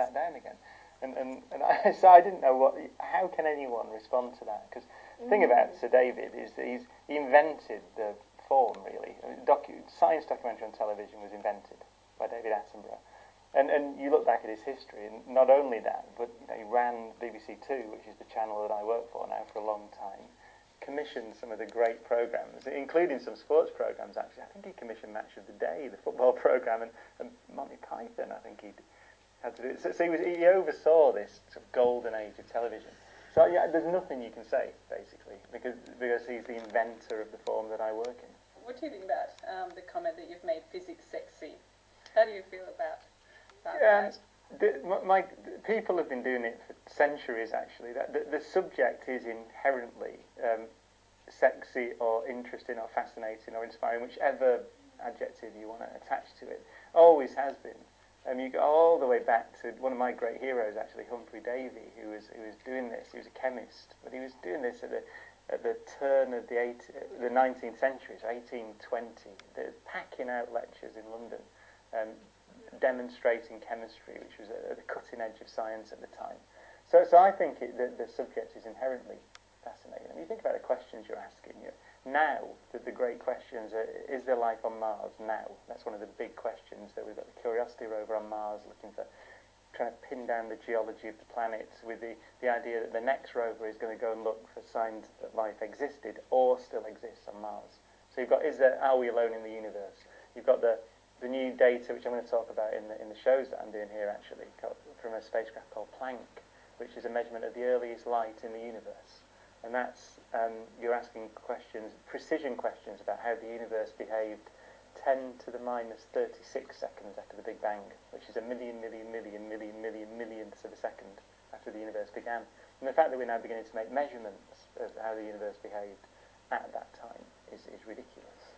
sat down again. So I didn't know how can anyone respond to that? Because the thing about Sir David is that he invented the form, really. Science documentary on television was invented by David Attenborough. And you look back at his history, and not only that, but he ran BBC Two, which is the channel that I work for now for a long time, commissioned some of the great programmes, including some sports programmes, actually. I think he commissioned Match of the Day, the football programme, and Monty Python, I think he had to do it. So he oversaw this sort of golden age of television. So yeah, there's nothing you can say, basically, because he's the inventor of the form that I work in. What do you think about the comment that you've made physics sexy? How do you feel about that? People have been doing it for centuries, actually. The subject is inherently sexy or interesting or fascinating or inspiring, whichever adjective you want to attach to it. Always has been. You go all the way back to one of my great heroes, actually, Humphrey Davy, who was doing this. He was a chemist, but he was doing this at the turn of the 19th century, so 1820. They're packing out lectures in London, demonstrating chemistry, which was at the cutting edge of science at the time. So I think the subject is inherently fascinating. And you think about the questions you're asking. Now, the great questions are, is there life on Mars now? That's one of the big questions that we've got the Curiosity rover on Mars looking for, trying to pin down the geology of the planet with the idea that the next rover is going to go and look for signs that life existed or still exists on Mars. So you've got, are we alone in the universe? You've got the new data, which I'm going to talk about in the shows that I'm doing here, actually, from a spacecraft called Planck, which is a measurement of the earliest light in the universe. And that's, you're asking questions, precision questions about how the universe behaved 10 to the minus 36 seconds after the Big Bang, which is a millionths of a second after the universe began. And the fact that we're now beginning to make measurements of how the universe behaved at that time is ridiculous.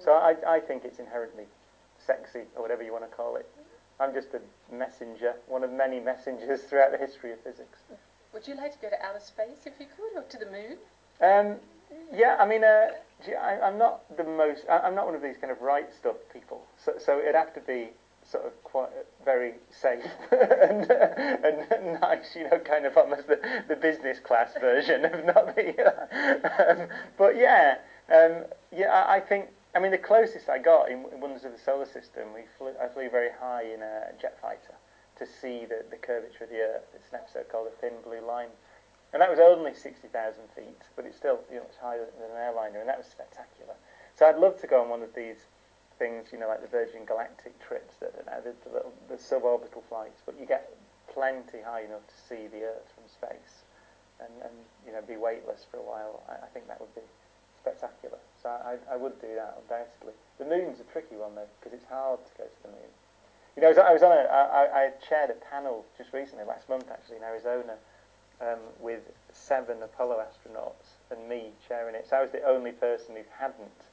So I think it's inherently sexy, or whatever you want to call it. I'm just a messenger, one of many messengers throughout the history of physics. Would you like to go to outer space if you could, or to the moon? Yeah, I mean, I'm not I'm not one of these kind of right stuff people. So it'd have to be sort of quite very safe and nice, kind of almost the business class version of not the. But yeah, I think. I mean, the closest I got in Wonders of the Solar System, I flew very high in a jet fighter to see the curvature of the Earth. It's an episode called The Thin Blue Line. And that was only 60,000 feet, but it's still much higher than an airliner, and that was spectacular. So I'd love to go on one of these things, like the Virgin Galactic trips, the suborbital flights, but you get plenty high enough to see the Earth from space and be weightless for a while. I think that would be spectacular. So I would do that, undoubtedly. The moon's a tricky one, though, because it's hard to go to the moon. I chaired a panel just recently, last month actually, in Arizona, with 7 Apollo astronauts and me chairing it. So I was the only person who hadn't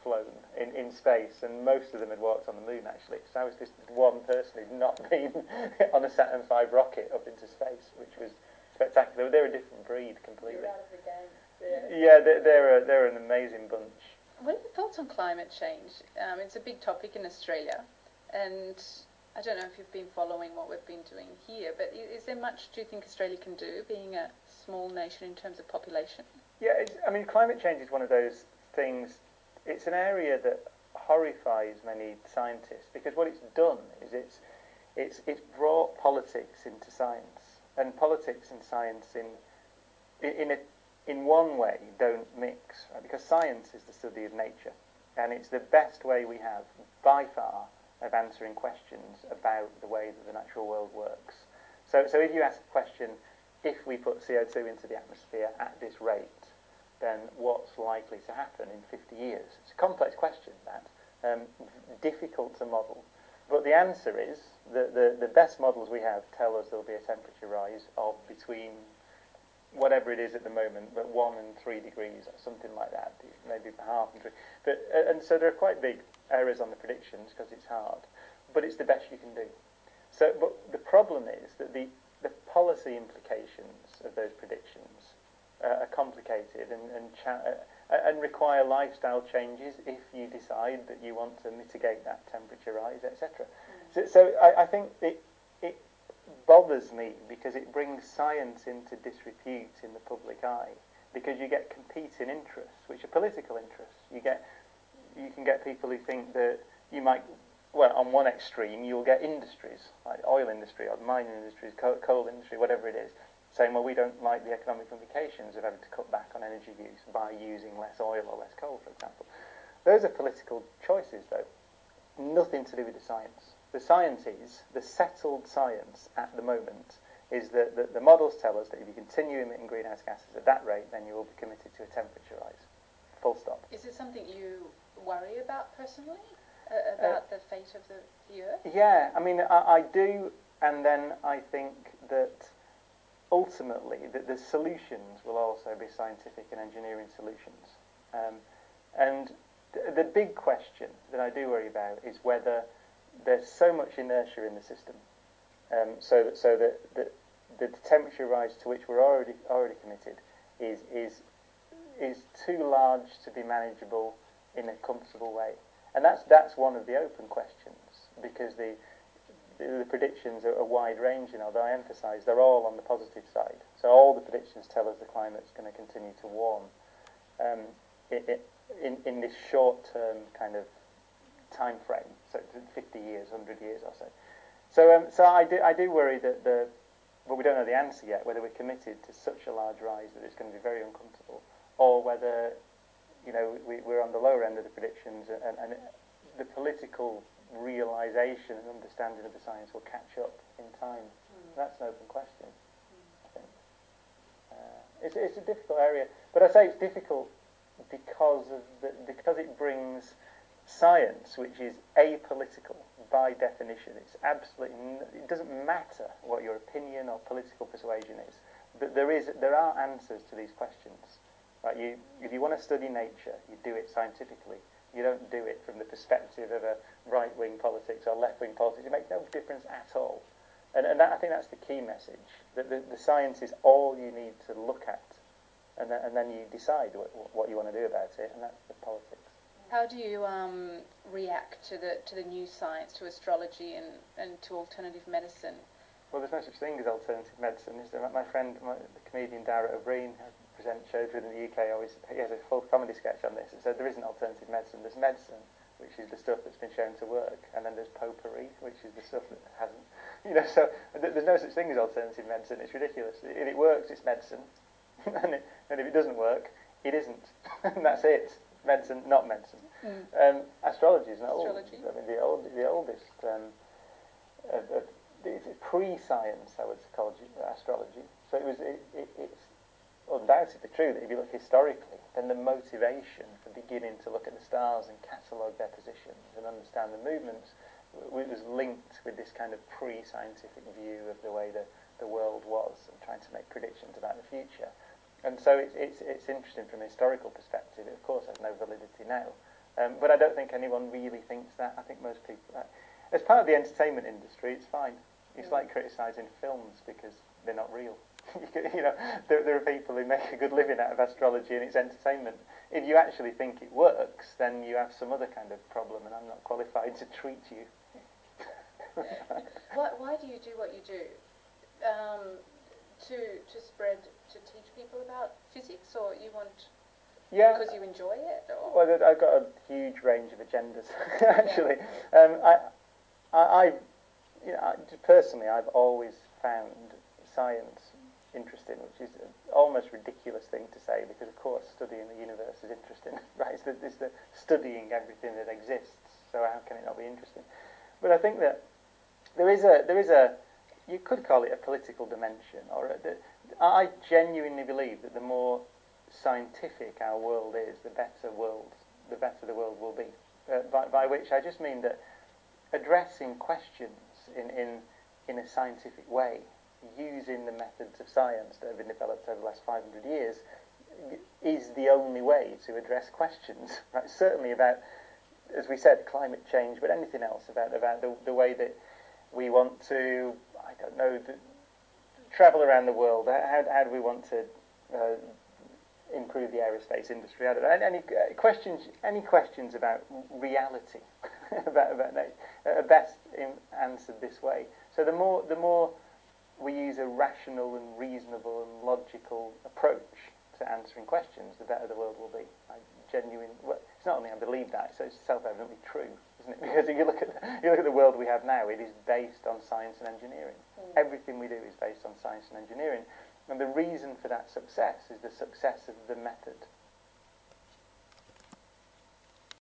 flown in space, and most of them had walked on the moon, actually. So I was just one person who'd not been on a Saturn V rocket up into space, which was spectacular. They're a different breed completely. You're out of the game. Yeah, they're an amazing bunch. What are your thoughts on climate change? It's a big topic in Australia, and I don't know if you've been following what we've been doing here, but is there much, do you think, Australia can do, being a small nation in terms of population? Yeah, climate change is one of those things, it's an area that horrifies many scientists, because what it's done is it's brought politics into science, and politics and science in one way don't mix, right? Because science is the study of nature, and it's the best way we have, by far, of answering questions about the way that the natural world works. So if you ask the question, if we put CO2 into the atmosphere at this rate, then what's likely to happen in 50 years? It's a complex question, that. Difficult to model. But the answer is, the best models we have tell us there'll be a temperature rise of between whatever it is at the moment, but 1 and 3 degrees, or something like that, maybe half and 3. And so there are quite big errors on the predictions because it's hard, but it's the best you can do. So, but the problem is that the policy implications of those predictions are complicated and require lifestyle changes if you decide that you want to mitigate that temperature rise, etc. So I think bothers me because it brings science into disrepute in the public eye, because you get competing interests, which are political interests. You can get people who think that you might, well, on one extreme, you'll get industries, like oil industry or mining industries, coal industry, whatever it is, saying, well, we don't like the economic implications of having to cut back on energy use by using less oil or less coal, for example. Those are political choices, though. Nothing to do with the science. The science is, the settled science at the moment, is that the models tell us that if you continue emitting greenhouse gases at that rate, then you will be committed to a temperature rise. Full stop. Is it something you worry about personally? About the fate of the Earth? Yeah, I mean, I do, and then I think that ultimately the solutions will also be scientific and engineering solutions. And the big question that I do worry about is whether there's so much inertia in the system, so that the temperature rise to which we're already committed is too large to be manageable in a comfortable way. And that's one of the open questions, because the predictions are wide-ranging, although I emphasise they're all on the positive side. So all the predictions tell us the climate's going to continue to warm in this short-term kind of time frame, so 50 years, 100 years or so. So I do worry that but we don't know the answer yet, whether we're committed to such a large rise that it's going to be very uncomfortable, or whether, you know, we're on the lower end of the predictions, and the political realisation and understanding of the science will catch up in time. That's an open question, I think. It's a difficult area, but I say it's difficult because it brings science, which is apolitical by definition. It's absolutely it doesn't matter what your opinion or political persuasion is, but there are answers to these questions. Right? If you want to study nature, you do it scientifically. You don't do it from the perspective of a right-wing politics or left-wing politics. It makes no difference at all. And I think that's the key message, that the science is all you need to look at, and then you decide what you want to do about it, and that's the politics. How do you react to the new science, to astrology and to alternative medicine? Well, there's no such thing as alternative medicine, is there? My friend, the comedian Dara O'Brien, who presents shows with in the UK, he has a full comedy sketch on this, and said there isn't alternative medicine. There's medicine, which is the stuff that's been shown to work, and then there's potpourri, which is the stuff that hasn't. You know, so there's no such thing as alternative medicine. It's ridiculous. If it works, it's medicine, and if it doesn't work, it isn't. And that's it. Medicine, not medicine. Astrology is not old. I mean, the oldest. It's pre-science, I would call astrology. So it's undoubtedly true that if you look historically, then the motivation for beginning to look at the stars and catalogue their positions and understand the movements was linked with this kind of pre-scientific view of the way the world was, and trying to make predictions about the future. And so it's interesting from a historical perspective. It, of course, has no validity now. But I don't think anyone really thinks that. I think most people... as part of the entertainment industry, it's fine. It's like criticising films because they're not real. You know, there are people who make a good living out of astrology and it's entertainment. If you actually think it works, then you have some other kind of problem, and I'm not qualified to treat you. Why do you do what you do? To spread, to teach people about physics, or you want... Yeah. Because you enjoy it? Or? Well, I've got a huge range of agendas, actually. Personally, I've always found science interesting, which is an almost ridiculous thing to say, because, of course, studying the universe is interesting, right? It's the studying everything that exists, so how can it not be interesting? But I think that there is a you could call it a political dimension, I genuinely believe that the more scientific our world is, the better the world will be. By which I just mean that addressing questions in a scientific way, using the methods of science that have been developed over the last 500 years, is the only way to address questions. Right? Certainly about, as we said, climate change, but anything else about the way that we want to, I don't know, travel around the world. How do we want to improve the aerospace industry? I don't know. Any questions about reality, about nature, are best answered this way. So the more we use a rational and reasonable and logical approach to answering questions, the better the world will be. Well, it's not only I believe that, so it's self-evidently true, isn't it? Because if you look at the world we have now, it is based on science and engineering. Everything we do is based on science and engineering. And the reason for that success is the success of the method.